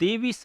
23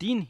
3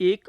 1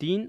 3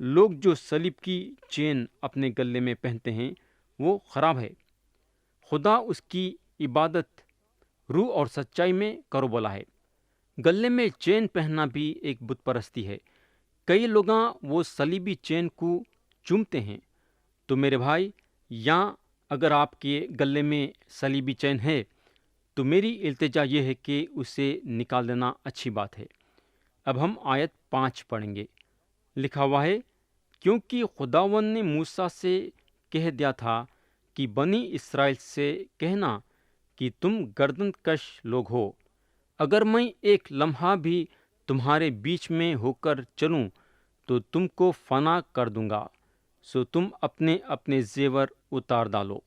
لوگ جو صلیب کی چین اپنے گلے میں پہنتے ہیں وہ خراب ہے۔ خدا اس کی عبادت روح اور سچائی میں کرو بولا ہے۔ گلے میں چین پہننا بھی ایک بت پرستی ہے۔ کئی لوگاں وہ صلیبی چین کو چومتے ہیں۔ تو میرے بھائی، یا اگر آپ کے گلے میں صلیبی چین ہے تو میری التجا یہ ہے کہ اسے نکال دینا اچھی بات ہے۔ اب ہم آیت 5 پڑھیں گے۔ لکھا ہوا ہے، کیونکہ خداوند نے موسیٰ سے کہہ دیا تھا کہ بنی اسرائیل سے کہنا کہ تم گردن کش لوگ ہو، اگر میں ایک لمحہ بھی تمہارے بیچ میں ہو کر چلوں تو تم کو فنا کر دوں گا، سو تم اپنے اپنے زیور اتار ڈالو،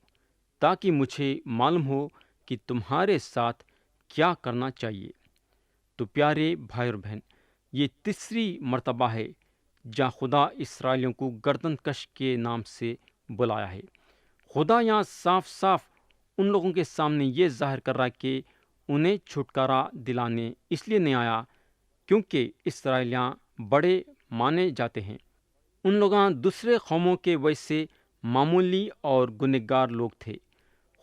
تاکہ مجھے معلوم ہو کہ تمہارے ساتھ کیا کرنا چاہیے۔ تو پیارے بھائی اور بہن، یہ تیسری مرتبہ ہے جہاں خدا اسرائیلیوں کو گردن کش کے نام سے بلایا ہے۔ خدا یہاں صاف صاف ان لوگوں کے سامنے یہ ظاہر کر رہا ہے کہ انہیں چھٹکارا دلانے اس لیے نہیں آیا کیونکہ اسرائیلیاں بڑے مانے جاتے ہیں۔ ان لوگاں دوسرے قوموں کے ویسے معمولی اور گنہگار لوگ تھے۔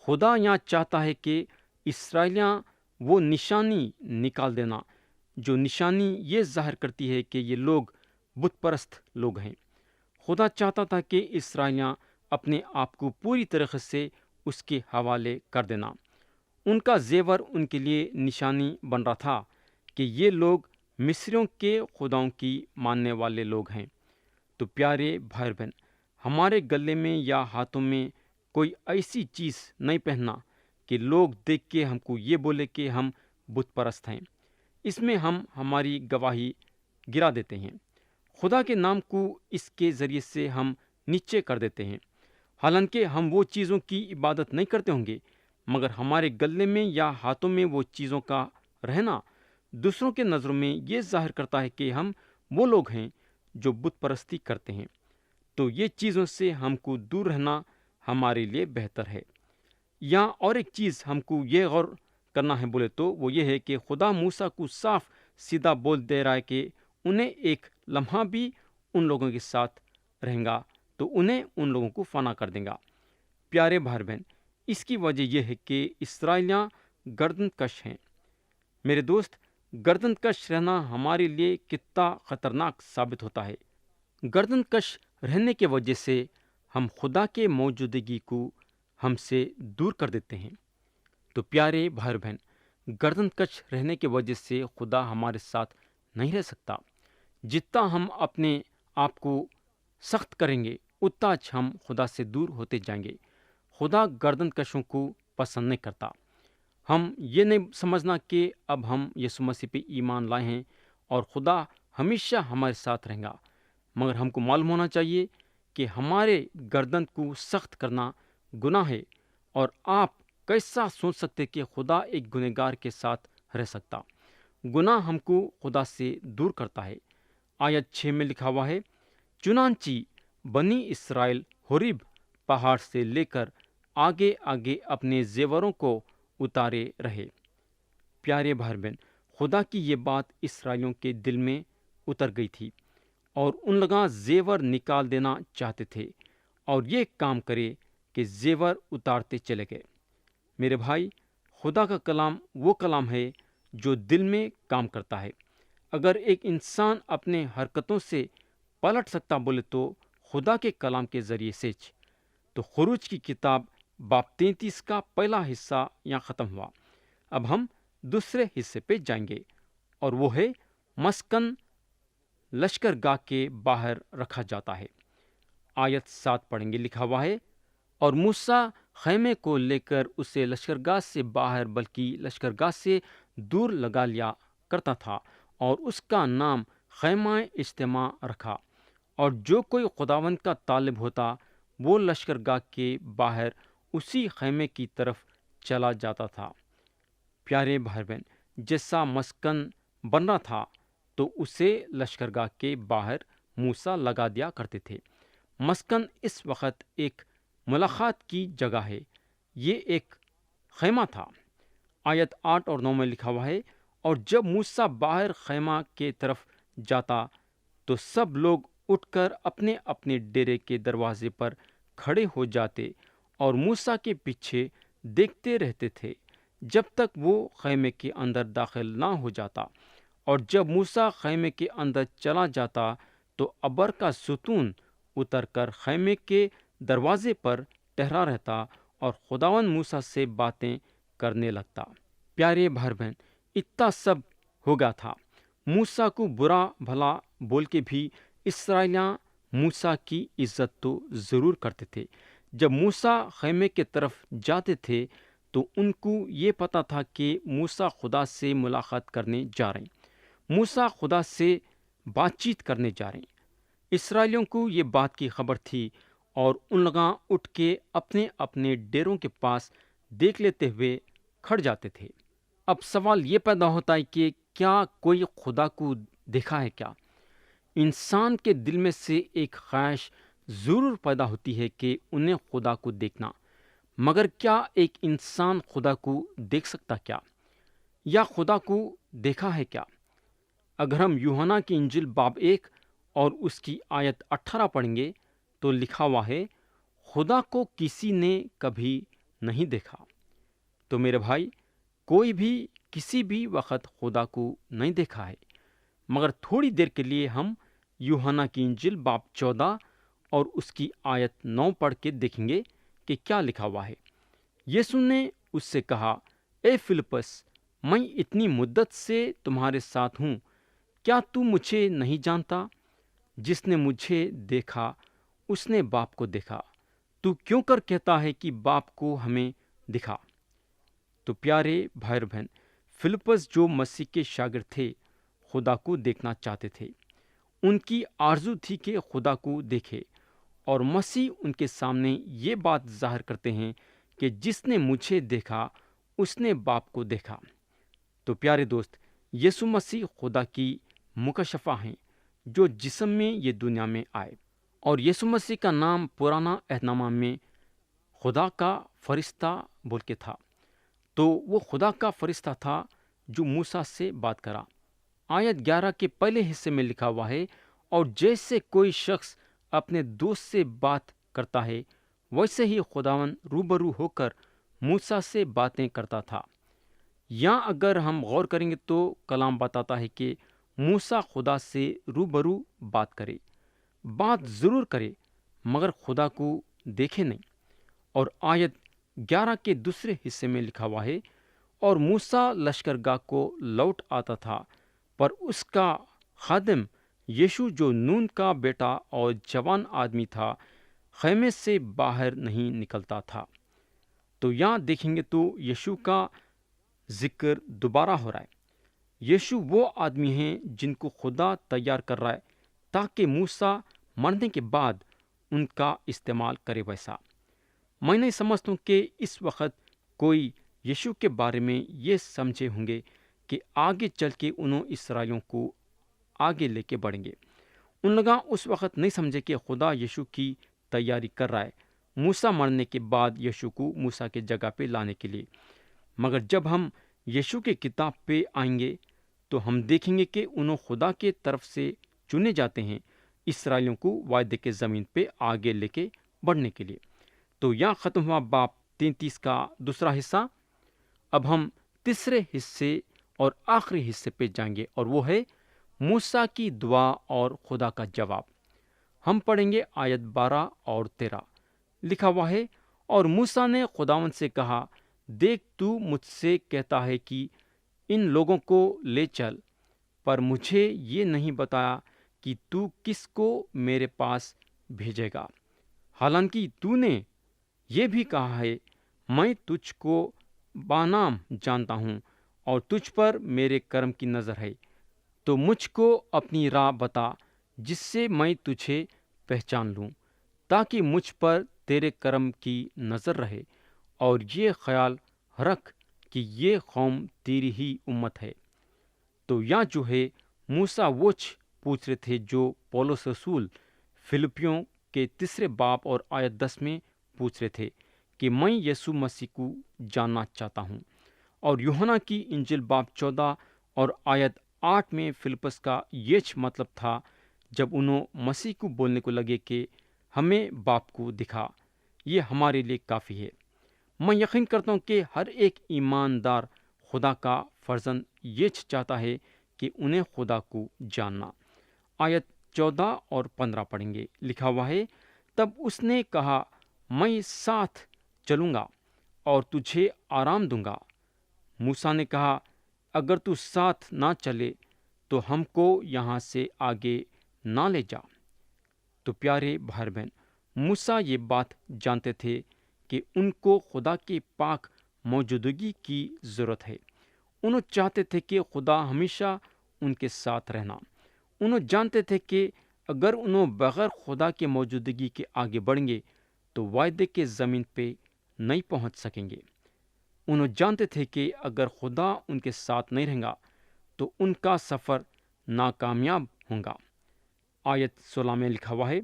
خدا یہاں چاہتا ہے کہ اسرائیلیاں وہ نشانی نکال دینا جو نشانی یہ ظاہر کرتی ہے کہ یہ لوگ بت پرست لوگ ہیں۔ خدا چاہتا تھا کہ اسرائیلیاں اپنے آپ کو پوری طریقے سے اس کے حوالے کر دینا۔ ان کا زیور ان کے لیے نشانی بن رہا تھا کہ یہ لوگ مصریوں کے خداؤں کی ماننے والے لوگ ہیں۔ تو پیارے بھائی بہن، ہمارے گلے میں یا ہاتھوں میں کوئی ایسی چیز نہیں پہننا کہ لوگ دیکھ کے ہم کو یہ بولے کہ ہم بت پرست ہیں۔ اس میں ہم ہماری گواہی گرا دیتے ہیں۔ خدا کے نام کو اس کے ذریعے سے ہم نیچے کر دیتے ہیں۔ حالانکہ ہم وہ چیزوں کی عبادت نہیں کرتے ہوں گے، مگر ہمارے گلے میں یا ہاتھوں میں وہ چیزوں کا رہنا دوسروں کے نظروں میں یہ ظاہر کرتا ہے کہ ہم وہ لوگ ہیں جو بت پرستی کرتے ہیں۔ تو یہ چیزوں سے ہم کو دور رہنا ہمارے لیے بہتر ہے۔ یا اور ایک چیز ہم کو یہ غور کرنا ہے بولے تو وہ یہ ہے کہ خدا موسیٰ کو صاف سیدھا بول دے رہا ہے کہ انہیں ایک لمحہ بھی ان لوگوں کے ساتھ رہیں گا تو انہیں ان لوگوں کو فنا کر دیں گا۔ پیارے بھائی بہن، اس کی وجہ یہ ہے کہ اسرائیلیاں گردن کش ہیں۔ میرے دوست، گردن کش رہنا ہمارے لیے کتنا خطرناک ثابت ہوتا ہے۔ گردن کش رہنے کی وجہ سے ہم خدا کے موجودگی کو ہم سے دور کر دیتے ہیں۔ تو پیارے بھائی بہن، گردن کش رہنے کی وجہ سے خدا ہمارے ساتھ نہیں رہ سکتا۔ جتنا ہم اپنے آپ کو سخت کریں گے اتنا ہم خدا سے دور ہوتے جائیں گے۔ خدا گردن کشوں کو پسند نہیں کرتا۔ ہم یہ نہیں سمجھنا کہ اب ہم یسوع مسیح پہ ایمان لائے ہیں اور خدا ہمیشہ ہمارے ساتھ رہیں گا، مگر ہم کو معلوم ہونا چاہیے کہ ہمارے گردن کو سخت کرنا گناہ ہے، اور آپ کیسا سوچ سکتے کہ خدا ایک گنہگار کے ساتھ رہ سکتا؟ گناہ ہم کو خدا سے دور کرتا ہے۔ آیت 6 میں لکھا ہوا ہے، چنانچہ بنی اسرائیل ہوریب پہاڑ سے لے کر آگے آگے اپنے زیوروں کو اتارے رہے۔ پیارے بھائی بہن، خدا کی یہ بات اسرائیلیوں کے دل میں اتر گئی تھی، اور ان لوگاں زیور نکال دینا چاہتے تھے اور یہ کام کرے کہ زیور اتارتے چلے گئے۔ میرے بھائی، خدا کا کلام وہ کلام ہے جو دل میں کام کرتا ہے۔ اگر ایک انسان اپنے حرکتوں سے پلٹ سکتا بولے تو خدا کے کلام کے ذریعے سے۔ تو خروج کی کتاب باب 33 کا پہلا حصہ یہاں ختم ہوا۔ اب ہم دوسرے حصے پہ جائیں گے، اور وہ ہے مسکن لشکر گاہ کے باہر رکھا جاتا ہے۔ آیت 7 پڑھیں گے۔ لکھا ہوا ہے، اور موسیٰ خیمے کو لے کر اسے لشکرگاہ سے باہر بلکہ لشکرگاہ سے دور لگا لیا کرتا تھا، اور اس کا نام خیمہ اجتماع رکھا، اور جو کوئی خداوند کا طالب ہوتا وہ لشکرگاہ کے باہر اسی خیمے کی طرف چلا جاتا تھا۔ پیارے بھائی بہن، جیسا مسکن بن رہا تھا تو اسے لشکرگاہ کے باہر موسیٰ لگا دیا کرتے تھے۔ مسکن اس وقت ایک ملاقات کی جگہ ہے، یہ ایک خیمہ تھا۔ آیت 8 اور 9 میں لکھا ہوا ہے، اور جب موسیٰ باہر خیمہ کے طرف جاتا تو سب لوگ اٹھ کر اپنے اپنے ڈیرے کے دروازے پر کھڑے ہو جاتے اور موسیٰ کے پیچھے دیکھتے رہتے تھے جب تک وہ خیمے کے اندر داخل نہ ہو جاتا، اور جب موسیٰ خیمے کے اندر چلا جاتا تو ابر کا ستون اتر کر خیمے کے دروازے پر ٹہرا رہتا اور خداوند موسیٰ سے باتیں کرنے لگتا۔ پیارے بھائی بہن، اتنا سب ہو گیا تھا، موسیٰ کو برا بھلا بول کے بھی اسرائیلیاں موسیٰ کی عزت تو ضرور کرتے تھے۔ جب موسیٰ خیمے کے طرف جاتے تھے تو ان کو یہ پتا تھا کہ موسیٰ خدا سے ملاقات کرنے جا رہے ہیں، موسیٰ خدا سے بات چیت کرنے جا رہے ہیں۔ اسرائیلیوں کو یہ بات کی خبر تھی اور ان لوگاں اٹھ کے اپنے اپنے ڈیروں کے پاس دیکھ لیتے ہوئے کھڑ جاتے تھے۔ اب سوال یہ پیدا ہوتا ہے کہ کیا کوئی خدا کو دیکھا ہے کیا؟ انسان کے دل میں سے ایک خواہش ضرور پیدا ہوتی ہے کہ انہیں خدا کو دیکھنا، مگر کیا ایک انسان خدا کو دیکھ سکتا کیا؟ یا خدا کو دیکھا ہے کیا؟ اگر ہم یوحنا کی انجیل باب 1 اور اس کی آیت 18 پڑھیں گے تو لکھا ہوا ہے، خدا کو کسی نے کبھی نہیں دیکھا۔ تو میرے بھائی، کوئی بھی کسی بھی وقت خدا کو نہیں دیکھا ہے، مگر تھوڑی دیر کے لیے ہم یوحنا کی انجیل باب 14 اور اس کی آیت 9 پڑھ کے دیکھیں گے کہ کیا لکھا ہوا ہے۔ یسوع نے اس سے کہا، اے فلپس، میں اتنی مدت سے تمہارے ساتھ ہوں، کیا تو مجھے نہیں جانتا؟ جس نے مجھے دیکھا اس نے باپ کو دیکھا، تو کیوں کر کہتا ہے کہ باپ کو ہمیں دکھا؟ تو پیارے بھائی بہن، فلپس جو مسیح کے شاگرد تھے خدا کو دیکھنا چاہتے تھے۔ ان کی آرزو تھی کہ خدا کو دیکھے، اور مسیح ان کے سامنے یہ بات ظاہر کرتے ہیں کہ جس نے مجھے دیکھا اس نے باپ کو دیکھا۔ تو پیارے دوست، یسوع مسیح خدا کی مکشفہ ہیں جو جسم میں یہ دنیا میں آئے، اور یسوع مسیح کا نام پرانا عہد نامہ میں خدا کا فرشتہ بول کے تھا۔ تو وہ خدا کا فرشتہ تھا جو موسیٰ سے بات کرا۔ آیت 11 کے پہلے حصے میں لکھا ہوا ہے، اور جیسے کوئی شخص اپنے دوست سے بات کرتا ہے ویسے ہی خداوند روبرو ہو کر موسیٰ سے باتیں کرتا تھا۔ یہاں اگر ہم غور کریں گے تو کلام بتاتا ہے کہ موسیٰ خدا سے روبرو بات کرے، بات ضرور کرے، مگر خدا کو دیکھے نہیں۔ اور آیت 11 کے دوسرے حصے میں لکھا ہوا ہے، اور موسیٰ لشکرگاہ کو لوٹ آتا تھا، پر اس کا خادم یشوع جو نون کا بیٹا اور جوان آدمی تھا خیمے سے باہر نہیں نکلتا تھا۔ تو یہاں دیکھیں گے تو یشوع کا ذکر دوبارہ ہو رہا ہے۔ یشوع وہ آدمی ہیں جن کو خدا تیار کر رہا ہے تاکہ موسیٰ مرنے کے بعد ان کا استعمال کرے۔ ویسا میں نہیں سمجھتا ہوں کہ اس وقت کوئی یشوع کے بارے میں یہ سمجھے ہوں گے کہ آگے چل کے انہوں اسرائیلیوں کو آگے لے کے بڑھیں گے۔ ان لوگ اس وقت نہیں سمجھے کہ خدا یشوع کی تیاری کر رہا ہے موسیٰ مرنے کے بعد یشوع کو موسیٰ کے جگہ پہ لانے کے لیے۔ مگر جب ہم یشوع کے کتاب پہ آئیں گے تو ہم دیکھیں گے کہ انہوں خدا کے طرف سے چنے جاتے ہیں اسرائیلیوں کو وعدے کے زمین پہ آگے لے کے بڑھنے کے لیے۔ تو یہاں ختم ہوا باب 33 کا دوسرا حصہ۔ اب ہم تیسرے حصے اور آخری حصے پہ جائیں گے، اور وہ ہے موسیٰ کی دعا اور خدا کا جواب۔ ہم پڑھیں گے آیت 12 اور 13۔ لکھا ہوا ہے، اور موسیٰ نے خداوند سے کہا، دیکھ تو مجھ سے کہتا ہے کہ ان لوگوں کو لے چل، پر مجھے یہ نہیں بتایا کہ تو کس کو میرے پاس بھیجے گا، حالانکہ تو نے یہ بھی کہا ہے، میں تجھ کو بانام جانتا ہوں اور تجھ پر میرے کرم کی نظر ہے، تو مجھ کو اپنی راہ بتا جس سے میں تجھے پہچان لوں، تاکہ مجھ پر تیرے کرم کی نظر رہے، اور یہ خیال رکھ کہ یہ قوم تیری ہی امت ہے۔ تو یہاں جو ہے موسیٰ وچ پوچھ رہے تھے جو پولس رسول فلپیوں کے تیسرے باب اور آیت 10 میں پوچھ رہے تھے کہ میں یسوع مسیح کو جاننا چاہتا ہوں۔ اور یوحنا کی انجیل باب 14 اور آیت 8 میں فلپس کا یہ مطلب تھا جب انہوں مسیح کو بولنے کو لگے کہ ہمیں باپ کو دکھا، یہ ہمارے لیے کافی ہے۔ میں یقین کرتا ہوں کہ ہر ایک ایماندار خدا کا فرزند یہ چاہتا ہے کہ انہیں خدا کو جاننا۔ آیت 14 اور 15 پڑھیں گے، لکھا ہوا ہے، تب اس نے کہا، میں ساتھ چلوں گا اور تجھے آرام دوں گا۔ موسیٰ نے کہا، اگر تو ساتھ نہ چلے تو ہم کو یہاں سے آگے نہ لے جا۔ تو پیارے بھائی بہن، موسیٰ یہ بات جانتے تھے کہ ان کو خدا کی پاک موجودگی کی ضرورت ہے۔ انہوں چاہتے تھے کہ خدا ہمیشہ ان کے ساتھ رہنا۔ انہوں جانتے تھے کہ اگر انہوں بغیر خدا کی موجودگی کے آگے بڑھیں گے تو وعدے کے زمین پہ نہیں پہنچ سکیں گے۔ انہوں جانتے تھے کہ اگر خدا ان کے ساتھ نہیں رہے گا تو ان کا سفر ناکامیاب ہوگا۔ آیت 16 میں لکھا ہوا ہے،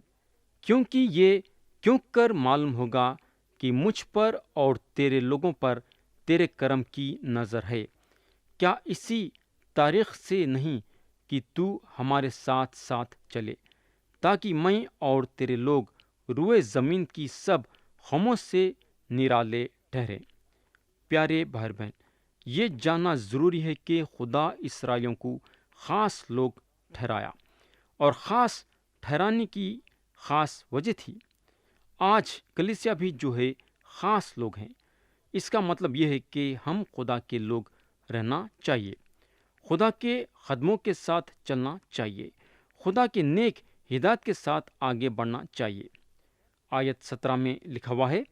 کیونکہ یہ کیوں کر معلوم ہوگا کہ مجھ پر اور تیرے لوگوں پر تیرے کرم کی نظر ہے۔ کیا اسی تاریخ سے نہیں کہ تو ہمارے ساتھ ساتھ چلے، تاکہ میں اور تیرے لوگ روئے زمین کی سب قوموں سے نرالے ٹھہرے۔ پیارے بھائی بہن، یہ جاننا ضروری ہے کہ خدا اسرائیلیوں کو خاص لوگ ٹھہرایا، اور خاص ٹھہرانے کی خاص وجہ تھی۔ آج کلیسیا بھی جو ہے خاص لوگ ہیں۔ اس کا مطلب یہ ہے کہ ہم خدا کے لوگ رہنا چاہیے، خدا کے قدموں کے ساتھ چلنا چاہیے، خدا کے نیک ہدایت کے ساتھ آگے بڑھنا چاہیے۔ آیت 17 میں لکھا ہوا ہے،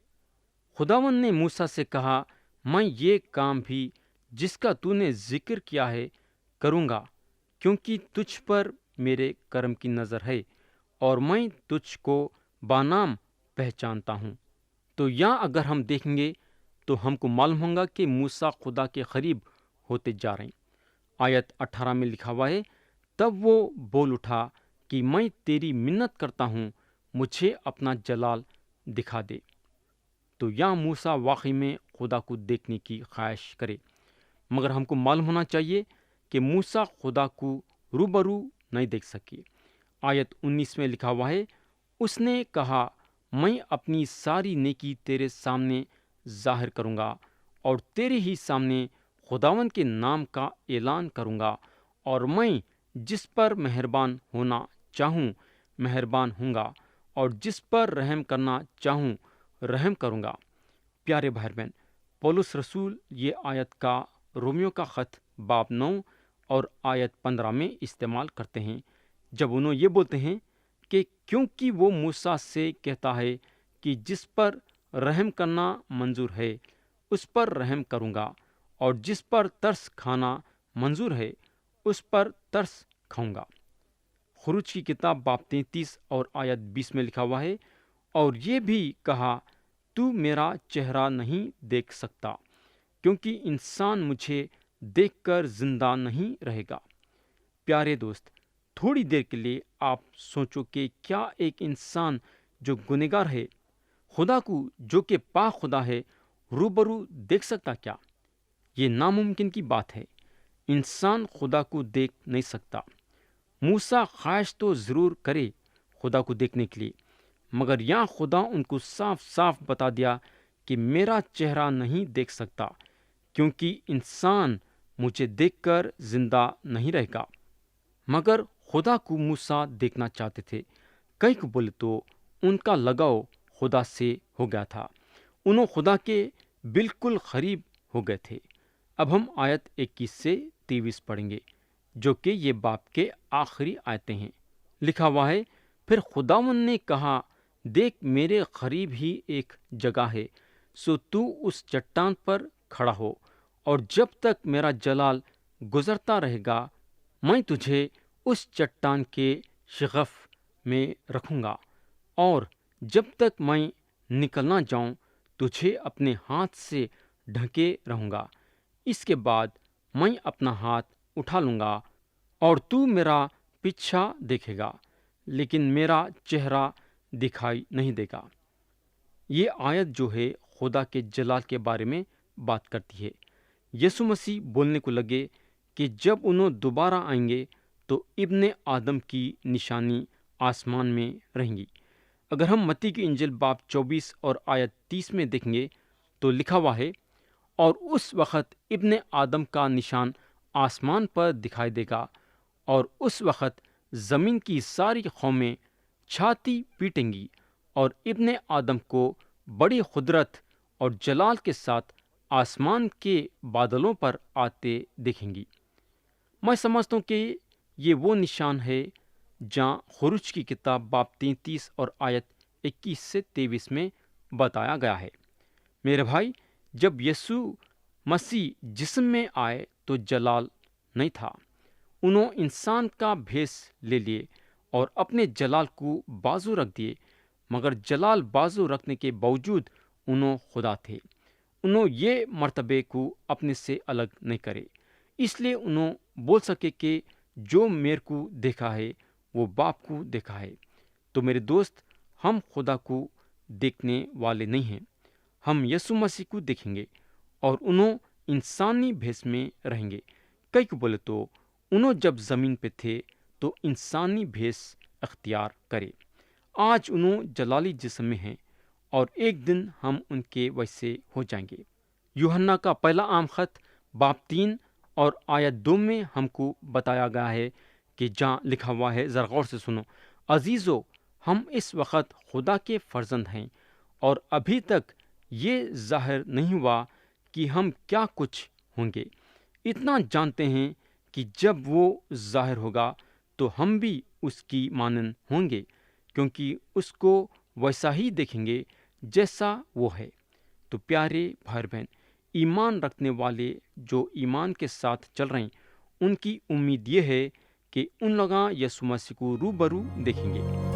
خداوند نے موسیٰ سے کہا، میں یہ کام بھی جس کا تو نے ذکر کیا ہے کروں گا، کیونکہ تجھ پر میرے کرم کی نظر ہے اور میں تجھ کو بانام پہچانتا ہوں۔ تو یہاں اگر ہم دیکھیں گے تو ہم کو معلوم ہوگا کہ موسیٰ خدا کے قریب ہوتے جا رہے ہیں۔ آیت 18 میں لکھا ہوا ہے، تب وہ بول اٹھا کہ میں تیری منت کرتا ہوں، مجھے اپنا جلال دکھا دے۔ تو یہاں موسیٰ واقعی میں خدا کو دیکھنے کی خواہش کرے، مگر ہم کو معلوم ہونا چاہیے کہ موسیٰ خدا کو روبرو نہیں دیکھ سکے۔ آیت 19 میں لکھا ہوا ہے، اس نے کہا، میں اپنی ساری نیکی تیرے سامنے ظاہر کروں گا اور تیرے ہی سامنے خداوند کے نام کا اعلان کروں گا، اور میں جس پر مہربان ہونا چاہوں مہربان ہوں گا، اور جس پر رحم کرنا چاہوں رحم کروں گا۔ پیارے بھائی بہن، پولس رسول یہ آیت کا رومیو کا خط باب 9 اور آیت 15 میں استعمال کرتے ہیں، جب انہوں یہ بولتے ہیں کہ کیونکہ وہ موسیٰ سے کہتا ہے کہ جس پر رحم کرنا منظور ہے اس پر رحم کروں گا، اور جس پر ترس کھانا منظور ہے اس پر ترس کھاؤں گا۔ خروج کی کتاب باب 33 اور آیت 20 میں لکھا ہوا ہے، اور یہ بھی کہا، تو میرا چہرہ نہیں دیکھ سکتا، کیونکہ انسان مجھے دیکھ کر زندہ نہیں رہے گا۔ پیارے دوست، تھوڑی دیر کے لیے آپ سوچو کہ کیا ایک انسان جو گنہگار ہے خدا کو جو کہ پاک خدا ہے روبرو دیکھ سکتا کیا؟ یہ ناممکن کی بات ہے۔ انسان خدا کو دیکھ نہیں سکتا۔ موسیٰ خواہش تو ضرور کرے خدا کو دیکھنے کے لیے، مگر یہاں خدا ان کو صاف صاف بتا دیا کہ میرا چہرہ نہیں دیکھ سکتا، کیونکہ انسان مجھے دیکھ کر زندہ نہیں رہے گا۔ مگر خدا کو موسیٰ دیکھنا چاہتے تھے۔ کئی کو بولے تو ان کا لگاؤ خدا سے ہو گیا تھا، انہوں خدا کے بالکل قریب ہو گئے تھے۔ اب ہم آیت 21 سے 23 پڑھیں گے، جو کہ یہ باب کے آخری آیتیں ہیں۔ لکھا ہوا ہے، پھر خداوند نے کہا، دیکھ میرے قریب ہی ایک جگہ ہے، سو تو اس چٹان پر کھڑا ہو، اور جب تک میرا جلال گزرتا رہے گا میں تجھے اس چٹان کے شگف میں رکھوں گا، اور جب تک میں نکل نہ جاؤں تجھے اپنے ہاتھ سے ڈھکے رہوں گا۔ اس کے بعد میں اپنا ہاتھ اٹھا لوں گا اور تو میرا پیچھا دیکھے گا، لیکن میرا چہرہ دکھائی نہیں دے گا۔ یہ آیت جو ہے خدا کے جلال کے بارے میں بات کرتی ہے۔ یسوع مسیح بولنے کو لگے کہ جب انہوں دوبارہ آئیں گے تو ابن آدم کی نشانی آسمان میں رہیں گی۔ اگر ہم متی کی انجیل باب 24 اور آیت 30 میں دیکھیں گے تو لکھا ہوا ہے، اور اس وقت ابن آدم کا نشان آسمان پر دکھائی دے گا، اور اس وقت زمین کی ساری قومیں چھاتی پیٹیں گی اور ابن آدم کو بڑی قدرت اور جلال کے ساتھ آسمان کے بادلوں پر آتے دیکھیں گی۔ میں سمجھتا ہوں کہ یہ وہ نشان ہے جہاں خروج کی کتاب باب 33 اور آیت 21 سے 23 میں بتایا گیا ہے۔ میرے بھائی، جب یسوع مسیح جسم میں آئے تو جلال نہیں تھا۔ انہوں انسان کا بھیس لے لیے اور اپنے جلال کو بازو رکھ دیے، مگر جلال بازو رکھنے کے باوجود انہوں خدا تھے۔ انہوں یہ مرتبے کو اپنے سے الگ نہیں کرے، اس لیے انہوں بول سکے کہ جو میرے کو دیکھا ہے وہ باپ کو دیکھا ہے۔ تو میرے دوست، ہم خدا کو دیکھنے والے نہیں ہیں، ہم یسوع مسیح کو دیکھیں گے اور انہوں انسانی بھیس میں رہیں گے۔ کئی کو بولے تو انہوں جب زمین پہ تھے تو انسانی بھیس اختیار کرے۔ آج انہوں جلالی جسم میں ہیں اور ایک دن ہم ان کے ویسے ہو جائیں گے۔ یوحنا کا پہلا عام خط باب 3 اور آیت 2 میں ہم کو بتایا گیا ہے کہ جہاں لکھا ہوا ہے، ذرا غور سے سنو: عزیزو، ہم اس وقت خدا کے فرزند ہیں اور ابھی تک یہ ظاہر نہیں ہوا کہ ہم کیا کچھ ہوں گے۔ اتنا جانتے ہیں کہ جب وہ ظاہر ہوگا تو ہم بھی اس کی مانند ہوں گے، کیونکہ اس کو ویسا ہی دیکھیں گے جیسا وہ ہے۔ تو پیارے بھائی بہن، ایمان رکھنے والے جو ایمان کے ساتھ چل رہے ہیں، ان کی امید یہ ہے کہ ان لوگ یسوع مسیح کو روبرو دیکھیں گے۔